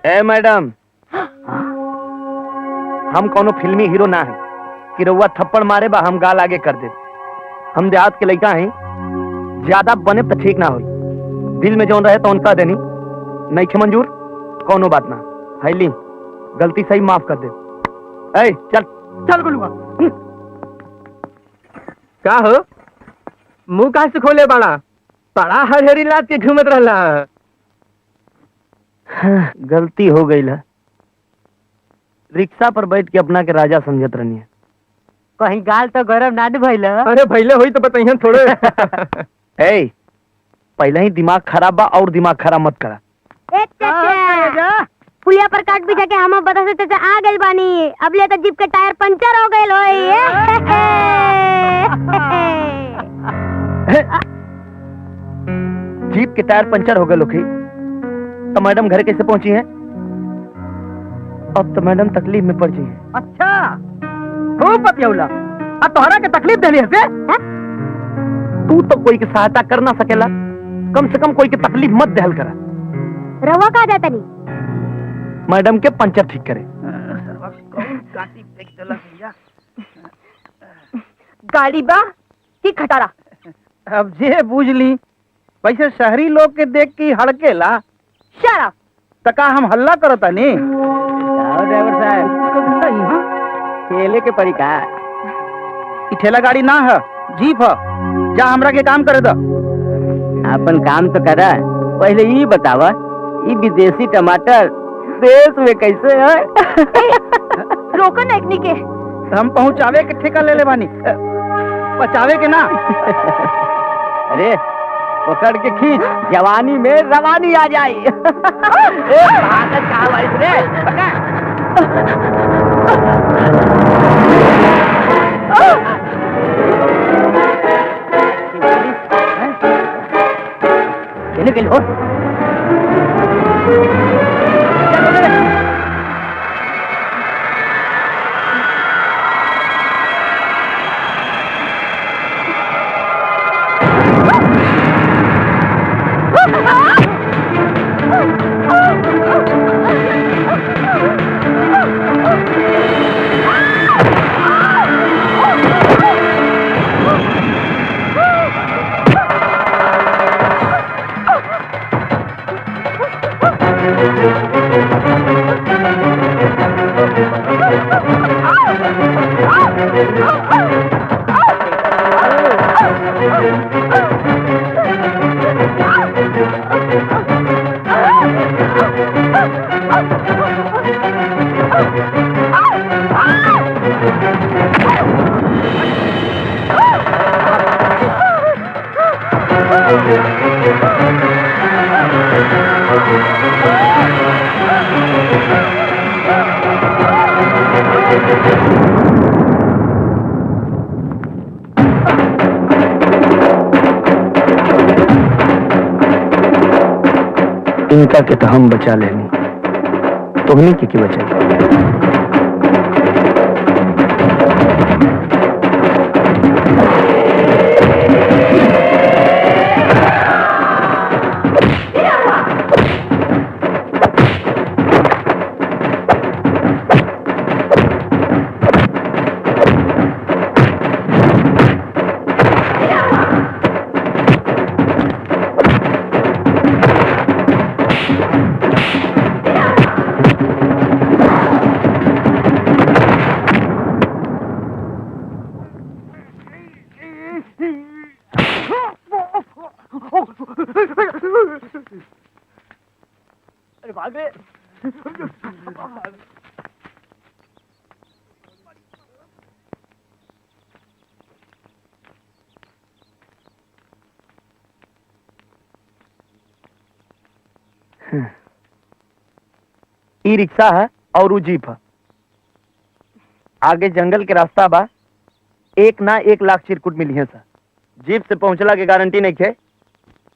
ए madam, हम कोनो फिल्मी हीरो ना है कि रउआ थप्पड़ मारे बा हम गाल आगे कर दे। हम देहात के लड़का हैं, ज्यादा बने तो ठीक ना हो। दिल में जौन रहे तो उनका देनी नहीं खे मंजूर, कोनो बात ना। हैली गलती सही माफ कर दे। ए चल चल गोलुआ। का हो मुंह कहा से खोले बड़ा बड़ा हरहरी लाद के घूमत रहला। गलती हो गई है। रिक्शा पर बैठ के अपना के राजा समझत रहनी है। कहीं गाल तो गरम ना भइल। अरे भैले हुई तो बताइए थोड़े। ए पहले ही दिमाग खराब बा और दिमाग खराब मत करा। पुलिया पर काट पीछे के हम बता से आ गइल बानी। अब ले तो जीप के टायर पंचर हो गइल होई। जीप के टायर पंचर हो गए लोखी, तो मैडम घर कैसे पहुंची हैं? अब तो मैडम तकलीफ में पड़ गई है। अच्छा खूब पतियौला। अब तोहरा के तकलीफ देली है से? तू तो कोई की सहायता कर ना सकेला, कम से कम कोई की तकलीफ मत दहल करा। रवा का जाता नहीं मैडम के पंचर ठीक करे। गाड़ी बा की खटारा। अब जे बूझ ली वैसे शहरी लोग के देख के हड़केला। शराब तका हम हल्ला करता नी। ड्राइवर साहब ठेले के परिका ठेला गाड़ी ना है, जीप है। जा हमरा के काम करे दो। अपन काम तो करा, पहले ये बतावा ये विदेशी टमाटर देश में कैसे है? रोको ना एकनी के। हम पहुंचावे के ठेका ले ले बानी, बचावे के ना। अरे पकड़ के खींच, जवानी में रवानी आ जाए। कहाँ बारिश रे हो। इनका के तो हम बचा लेनी, तुमने की बचाई। ई रिक्शा है और वो जीप है। आगे जंगल के रास्ता बा, 1 ना 1 लाख चिरकुट मिली है सर। जीप से पहुंचला के गारंटी नहीं खे,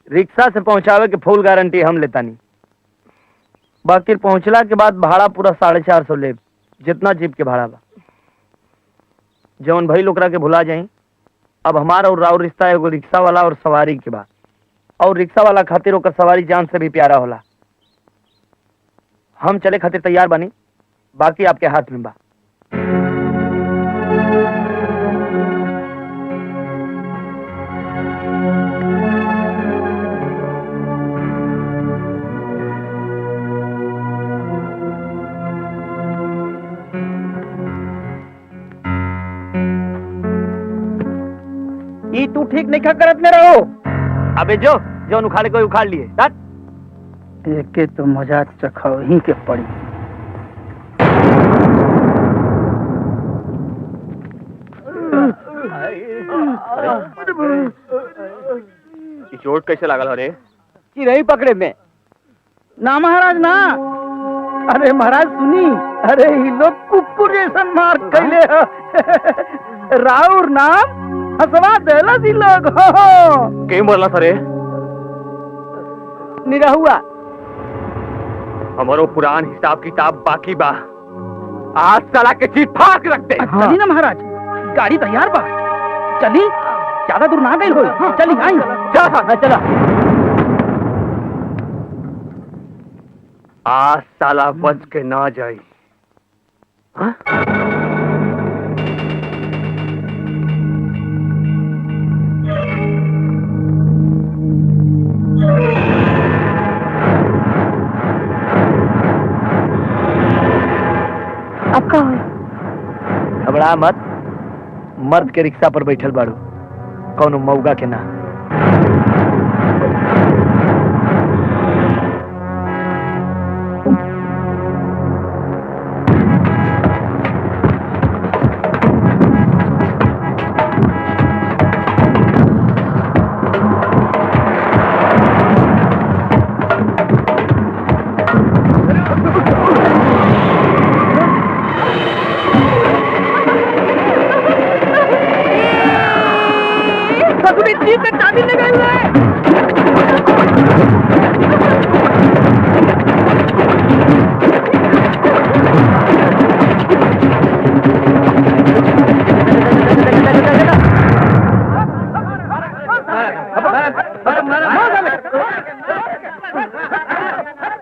रिक्शा से पहुंचावे के फुल गारंटी हम लेता नहीं। बाकी पहुंचला के बाद भाड़ा पूरा 450 ले, जितना जीप के भाड़ा बा। जौन भाई लोकरा के भुला जाई। अब हमारा और राउर रिश्ता एगो रिक्शा वाला और सवारी के बा, और रिक्शा वाला खातिर ओकर सवारी जान से भी प्यारा होला। हम चले खातिर तैयार बानी, बाकी आपके हाथ में बा। ई तू ठीक नहीं करत में रहो। अबे जो उखाड़े कोई उखाड़ लिए। हट। एक के तो मजाक चखाओ ही के पड़ी। चोट कैसे लागल हो रे? चिरई पकड़े में। ना महाराज ना। अरे महाराज सुनी, अरे ये लोग कुकुर जैसन मार कैले हो। राउर नाम हसवा देला सी लोग हो। कहीं बोलना सरे? निरहुआ हमारो पुरान हिसाब किताब बाकी बा। आज साला के चीज फाक रख दे। चली ना महाराज, गाड़ी तैयार बा। चली, ज्यादा दूर ना गई हो। चली आई। चला। आज साला बच के ना जाई। हाँ? अब का होई? घबरा मत, मर्द के रिक्शा पर बैठल बाड़ू, कौनो मौगा के ना।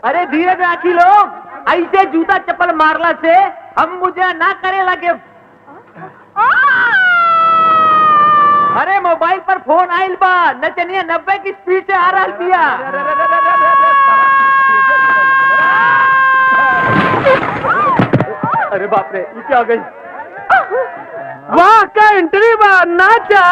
अरे धीरे से आखी लोग, ऐसे जूता चप्पल मारला से हम मुझे ना करे लगे। अरे मोबाइल पर फोन आइल बा, नचनिया 90 की स्पीड से आ रहा पिया। अरे बाप रे, ये क्या हो गई? वाह का एंट्री बा, नाचा।